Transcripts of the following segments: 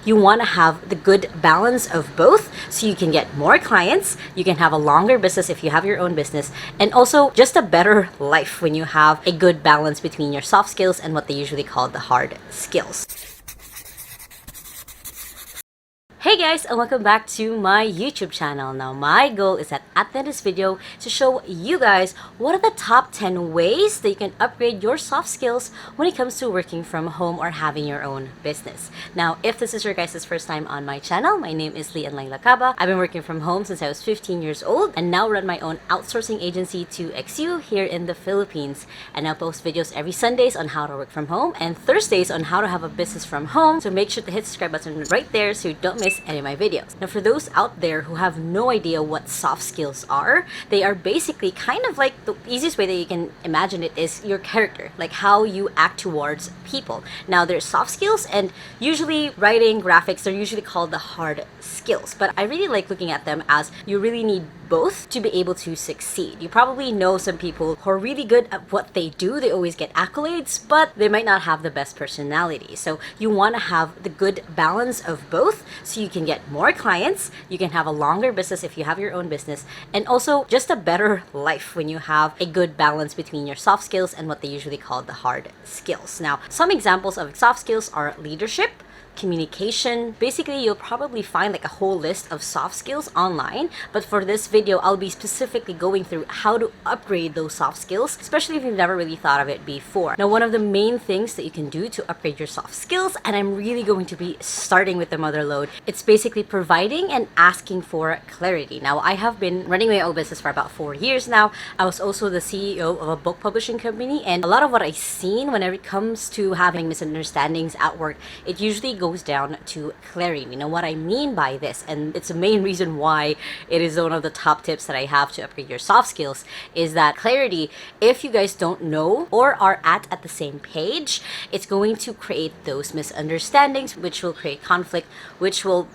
you want to have the good balance of both so you can get more clients, you can have a longer business if you have your own business, and also just a better life when you have a good balance between your soft skills and what they usually call the hard skills. Hey guys, and welcome back to my YouTube channel. Now my goal is that at the end of this video to show you guys what are the top 10 ways that you can upgrade your soft skills when it comes to working from home or having your own business. Now if this is your guys' first time on my channel, my name is Lacaba. I've been working from home since I was 15 years old and now run my own outsourcing agency to XU here in the Philippines. And I post videos every Sundays on how to work from home and Thursdays on how to have a business from home. So make sure to hit the subscribe button right there so you don't miss any of my videos. Now for those out there who have no idea what soft skills are, they are basically kind of like the easiest way that you can imagine it is your character, like how you act towards people. Now there's soft skills and usually writing, graphics, they're usually called the hard skills, but I really like looking at them as you really need both to be able to succeed. You probably know some people who are really good at what they do. They always get accolades, but they might not have the best personality. So you want to have the good balance of both so you can get more clients, you can have a longer business if you have your own business, and also just a better life when you have a good balance between your soft skills and what they usually call the hard skills. Now, some examples of soft skills are leadership, communication. Basically, you'll probably find like a whole list of soft skills online, but for this video, I'll be specifically going through how to upgrade those soft skills, especially if you've never really thought of it before. Now, one of the main things that you can do to upgrade your soft skills, and I'm really going to be starting with the mother load, it's basically providing and asking for clarity. Now, I have been running my own business for about 4 years now. I was also the CEO of a book publishing company, and a lot of what I've seen whenever it comes to having misunderstandings at work, it usually goes down to clarity. You know what I mean by this, and it's the main reason why it is one of the top tips that I have to upgrade your soft skills, is that clarity. If you guys don't know or are at the same page, it's going to create those misunderstandings, which will create conflict, which will,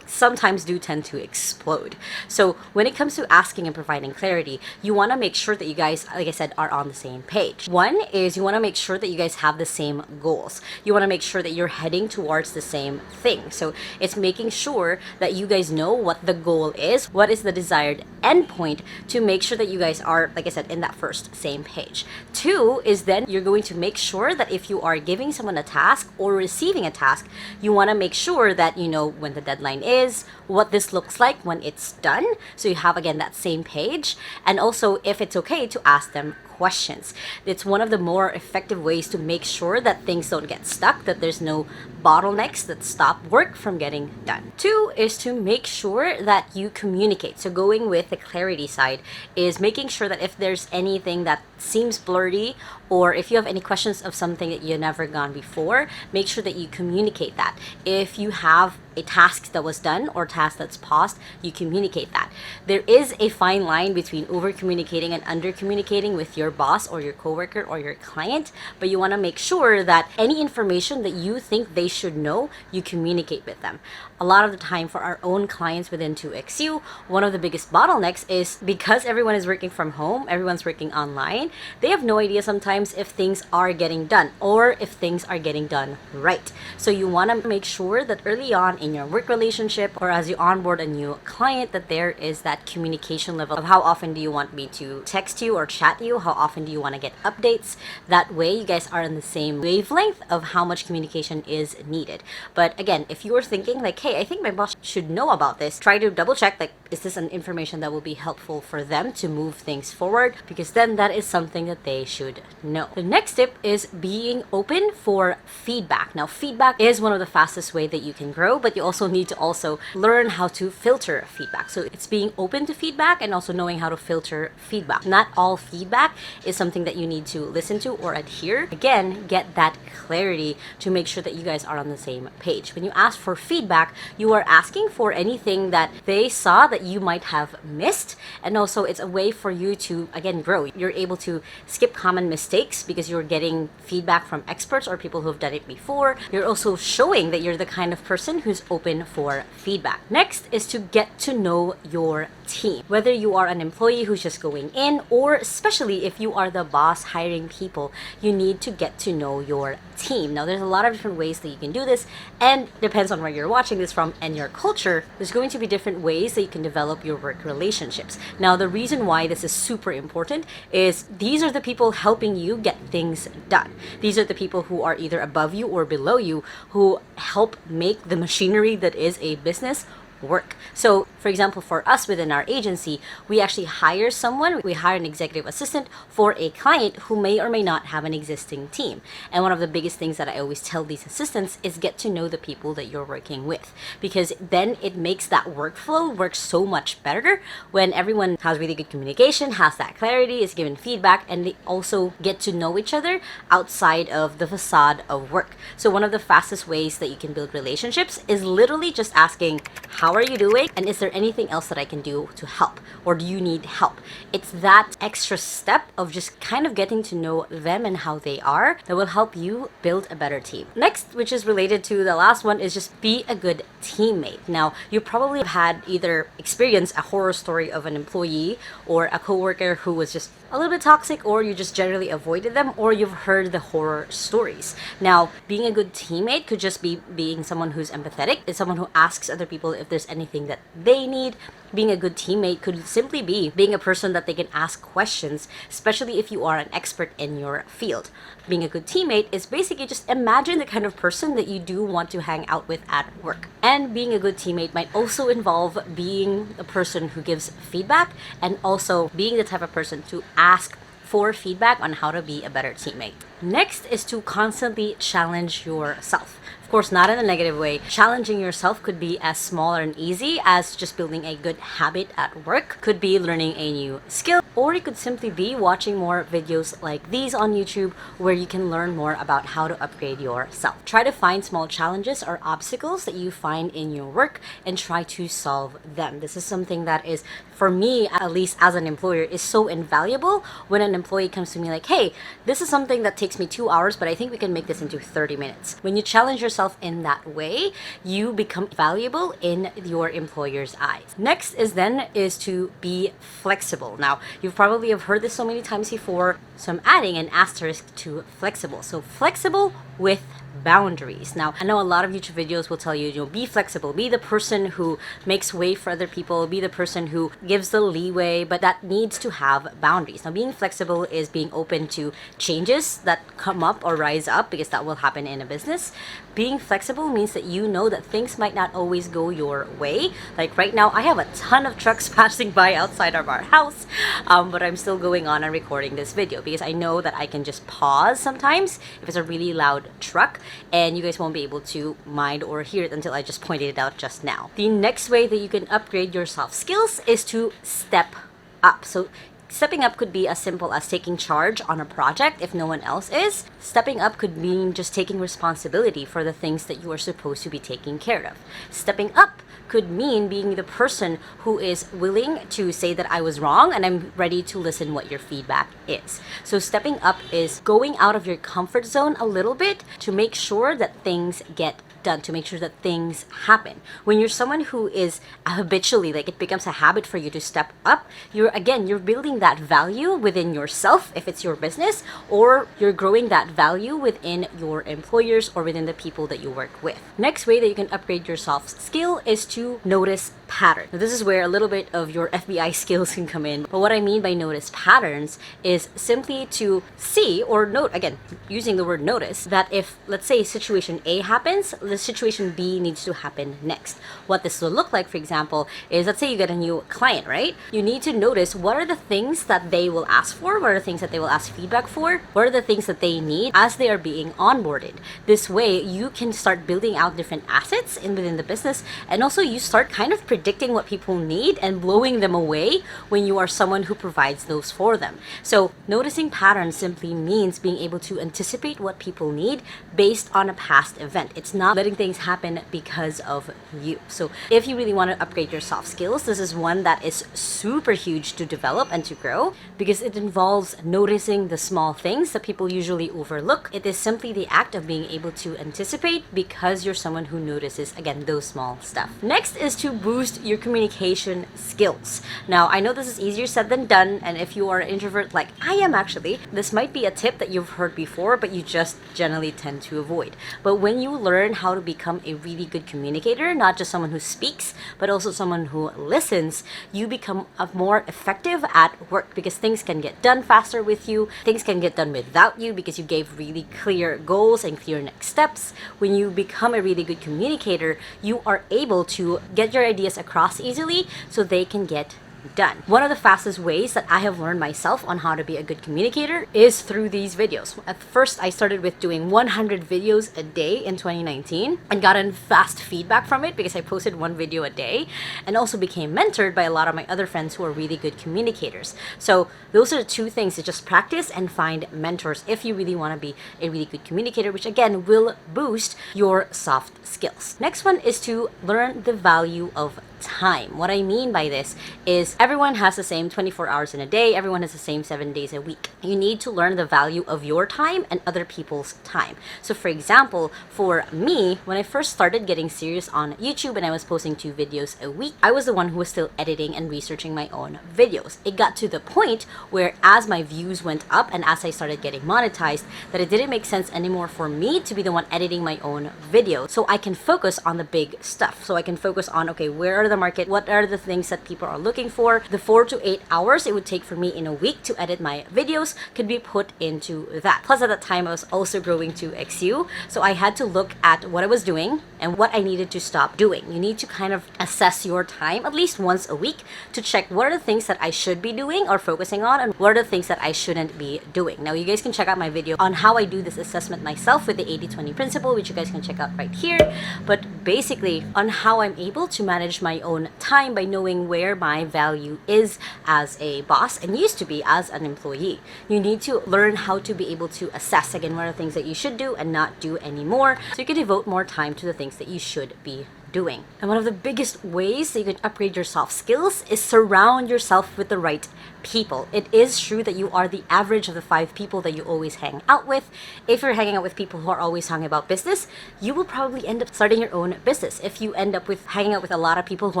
sometimes do tend to explode. So when it comes to asking and providing clarity, you want to make sure that you guys, like I said, are on the same page. One is you want to make sure that you guys have the same goals. You want to make sure that you're heading towards the same thing. So it's making sure that you guys know what the goal is, what is the desired endpoint, to make sure that you guys are, like I said, in that first same page. Two is then you're going to make sure that if you are giving someone a task or receiving a task, you want to make sure that you know when the deadline is, what this looks like when it's done, so you have again that same page, and also if it's okay to ask them questions. It's one of the more effective ways to make sure that things don't get stuck, that there's no bottlenecks that stop work from getting done. Two is to make sure that you communicate. So going with the clarity side is making sure that if there's anything that seems blurry, or if you have any questions of something that you've never gone before, make sure that you communicate that. If you have a task that was done or task that's paused, you communicate that. There is a fine line between over communicating and under communicating with your boss or your coworker or your client, but you want to make sure that any information that you think they should know, you communicate with them. A lot of the time for our own clients within 2XU, one of the biggest bottlenecks is because everyone is working from home, everyone's working online, they have no idea sometimes if things are getting done or if things are getting done right. So you want to make sure that early on in your work relationship or as you onboard a new client, that there is that communication level of how often do you want me to text you or chat you, how often do you want to get updates. That way you guys are on the same wavelength of how much communication is needed. But again, if you are thinking like, hey, I think my boss should know about this, try to double check, like, is this an information that will be helpful for them to move things forward? Because then that is something that they should know. The next tip is being open for feedback. Now, feedback is one of the fastest way that you can grow, but you also need to also learn how to filter feedback. So it's being open to feedback and also knowing how to filter feedback. Not all feedback is something that you need to listen to or adhere. Again, get that clarity to make sure that you guys are on the same page. When you ask for feedback, you are asking for anything that they saw that you might have missed, and also it's a way for you to again grow. You're able to skip common mistakes because you're getting feedback from experts or people who've done it before. You're also showing that you're the kind of person who's open for feedback. Next is to get to know your team. Whether you are an employee who's just going in, or especially if you are the boss hiring people, you need to get to know your team. Now, there's a lot of different ways that you can do this, and depends on where you're watching this from and your culture. There's going to be different ways that you can develop your work relationships. Now, the reason why this is super important is these are the people helping you get things done. These are the people who are either above you or below you, who help make the machinery that is a business work. So, for example, for us within our agency, we actually hire someone, we hire an executive assistant for a client who may or may not have an existing team. And one of the biggest things that I always tell these assistants is get to know the people that you're working with, because then it makes that workflow work so much better when everyone has really good communication, has that clarity, is given feedback, and they also get to know each other outside of the facade of work. So one of the fastest ways that you can build relationships is literally just asking, how are you doing? And is there anything else that I can do to help? Or do you need help? It's that extra step of just kind of getting to know them and how they are that will help you build a better team. Next, which is related to the last one, is just be a good teammate. Now, you probably have had either experienced a horror story of an employee or a coworker who was just a little bit toxic, or you just generally avoided them, or you've heard the horror stories. Now, being a good teammate could just be being someone who's empathetic, is someone who asks other people if there's anything that they need. Being a good teammate could simply be being a person that they can ask questions, especially if you are an expert in your field. Being a good teammate is basically just imagine the kind of person that you do want to hang out with at work. And being a good teammate might also involve being a person who gives feedback, and also being the type of person to ask for feedback on how to be a better teammate. Next is to constantly challenge yourself. Of course, not in a negative way. Challenging yourself could be as small and easy as just building a good habit at work, could be learning a new skill, or it could simply be watching more videos like these on YouTube where you can learn more about how to upgrade yourself. Try to find small challenges or obstacles that you find in your work and try to solve them. This is something that is, for me, at least as an employer, is so invaluable when an employee comes to me like, hey, this is something that takes me 2 hours, but I think we can make this into 30 minutes. When you challenge yourself in that way, you become valuable in your employer's eyes. Next is to be flexible. Now, you probably have heard this so many times before, so I'm adding an asterisk to flexible. So flexible with boundaries. Now, I know a lot of YouTube videos will tell you, be flexible, be the person who makes way for other people, be the person who gives the leeway, but that needs to have boundaries. Now, being flexible is being open to changes that come up or rise up, because that will happen in a business. Being flexible means that you know that things might not always go your way. Like right now, I have a ton of trucks passing by outside of our house, but I'm still going on and recording this video because I know that I can just pause sometimes if it's a really loud truck, and you guys won't be able to mind or hear it until I just pointed it out just now. The next way that you can upgrade your soft skills is to step up. So stepping up could be as simple as taking charge on a project if no one else is. Stepping up could mean just taking responsibility for the things that you are supposed to be taking care of. Stepping up could mean being the person who is willing to say that I was wrong and I'm ready to listen what your feedback is. So stepping up is going out of your comfort zone a little bit to make sure that things get done, to make sure that things happen. When you're someone who is habitually, like it becomes a habit for you to step up, you're building that value within yourself if it's your business, or you're growing that value within your employers or within the people that you work with. Next way that you can upgrade your soft skill is to notice patterns. Now, this is where a little bit of your FBI skills can come in. But what I mean by notice patterns is simply to see or note, again, using the word notice, that if, let's say, situation A happens, the situation B needs to happen next. What this will look like, for example, is let's say you get a new client, right? You need to notice what are the things that they will ask for, what are the things that they will ask feedback for, what are the things that they need as they are being onboarded. This way, you can start building out different assets within the business, and also you start kind of predicting what people need and blowing them away when you are someone who provides those for them. So noticing patterns simply means being able to anticipate what people need based on a past event. It's not letting things happen because of you. So if you really want to upgrade your soft skills, this is one that is super huge to develop and to grow, because it involves noticing the small things that people usually overlook. It is simply the act of being able to anticipate because you're someone who notices, again, those small stuff. Next is to boost boost your communication skills. Now, I know this is easier said than done, and if you are an introvert like I am actually, this might be a tip that you've heard before, but you just generally tend to avoid. But when you learn how to become a really good communicator, not just someone who speaks, but also someone who listens, you become more effective at work because things can get done faster with you. Things can get done without you because you gave really clear goals and clear next steps. When you become a really good communicator, you are able to get your ideas across easily so they can get done. One of the fastest ways that I have learned myself on how to be a good communicator is through these videos. At first, I started with doing 100 videos a day in 2019 and gotten fast feedback from it because I posted one video a day, and also became mentored by a lot of my other friends who are really good communicators. So those are the two things: to just practice and find mentors if you really want to be a really good communicator, which again will boost your soft skills. Next one is to learn the value of time. What I mean by this is everyone has the same 24 hours in a day. Everyone has the same 7 days a week. You need to learn the value of your time and other people's time. So for example, for me, when I first started getting serious on YouTube and I was posting 2 videos a week, I was the one who was still editing and researching my own videos. It got to the point where as my views went up and as I started getting monetized, that it didn't make sense anymore for me to be the one editing my own videos. So I can focus on the big stuff. So I can focus on, okay, where are the market, what are the things that people are looking for. The 4 to 8 hours it would take for me in a week to edit my videos could be put into that. Plus at that time I was also growing to XU, so I had to look at what I was doing and what I needed to stop doing. You need to kind of assess your time at least once a week to check what are the things that I should be doing or focusing on, and what are the things that I shouldn't be doing. Now you guys can check out my video on how I do this assessment myself with the 80-20 principle, which you guys can check out right here. But basically on how I'm able to manage my own time by knowing where my value is as a boss and used to be as an employee. You need to learn how to be able to assess again what are the things that you should do and not do anymore, so you can devote more time to the things that you should be doing. And one of the biggest ways that you can upgrade your soft skills is surround yourself with the right people. It is true that you are the average of the 5 people that you always hang out with. If you're hanging out with people who are always talking about business, you will probably end up starting your own business. If you end up with hanging out with a lot of people who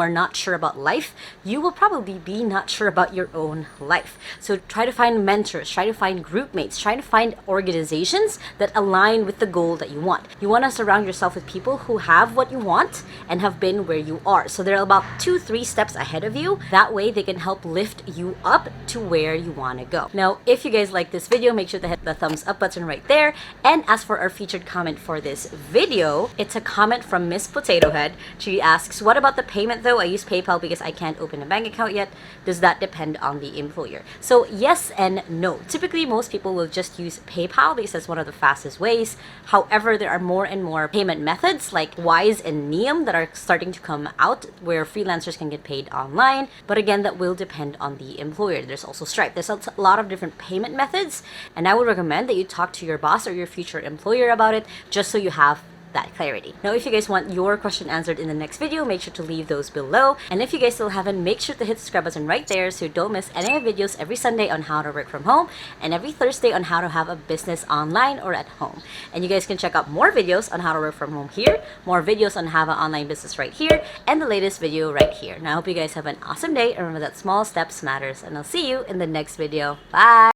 are not sure about life, you will probably be not sure about your own life. So try to find mentors, try to find group mates, try to find organizations that align with the goal that you want. You want to surround yourself with people who have what you want and have been where you are. So they're about 2-3 steps ahead of you. That way they can help lift you up to where you want to go. Now, if you guys like this video, make sure to hit the thumbs up button right there. And as for our featured comment for this video, it's a comment from Miss Potato Head. She asks, what about the payment though? I use PayPal because I can't open a bank account yet. Does that depend on the employer? So yes and no. Typically, most people will just use PayPal because that's one of the fastest ways. However, there are more and more payment methods like Wise and Neum that are starting to come out where freelancers can get paid online. But again, that will depend on the employer. There's also Stripe. There's a lot of different payment methods, and I would recommend that you talk to your boss or your future employer about it just so you have that clarity. Now, if you guys want your question answered in the next video, make sure to leave those below. And if you guys still haven't, make sure to hit the subscribe button right there so you don't miss any of my videos every Sunday on how to work from home and every Thursday on how to have a business online or at home. And you guys can check out more videos on how to work from home here, more videos on have an online business right here, and the latest video right here. Now, I hope you guys have an awesome day. And remember that small steps matters, and I'll see you in the next video. Bye!